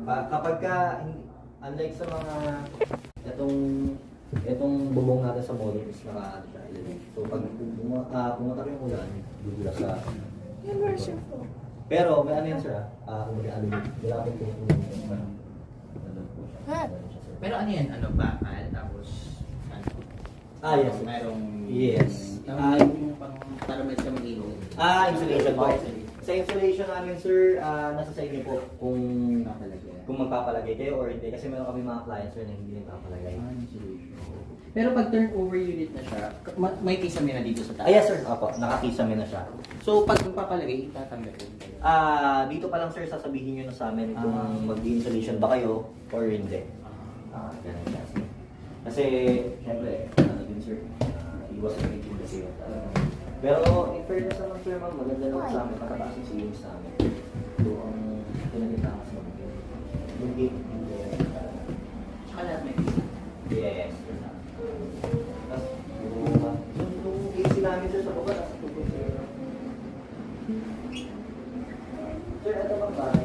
Kapag ka, unlike sa mga, itong bubong natin sa model is naka, so pag pumatak yung ulan, bubula sa, Yan version ko. pero may ano yan sir kung mag-alumit, wala akong pumunod. Ha? Pero ano yan? Ano, bakal? Tapos, ano? Yes. Merong... Yes. Yung pang... Para medyo mag-iho. Insulation po. Sa insulation namin sir, nasa sa inyo po kung magpapalagay kayo or hindi. Kasi meron kami mga clients sir na hindi nagpapalagay. Insulation. Pero pag turnover unit na siya, may kisame na dito sa taas? Yes sir, opo, nakakisame na siya. So pag magpapalagay, itatanggap yun kayo? Dito pa lang sir, sasabihin nyo na sa amin kung mag-insulation ba kayo or hindi. Ganun kasi. Kasi, syempre, ano din sir, iwas na medyo kasi yun. Pero, in fairness naman sir, ma'am, maganda naman sa amin, nakataas yung ceilings sa amin. So, ang pinagitakas naman yun. Yung gate, hindi. Tsaka lahat may Yes. Tapos, yung AC namin sir sa baba, nasa tubig sir. Sir, ito bang bahay?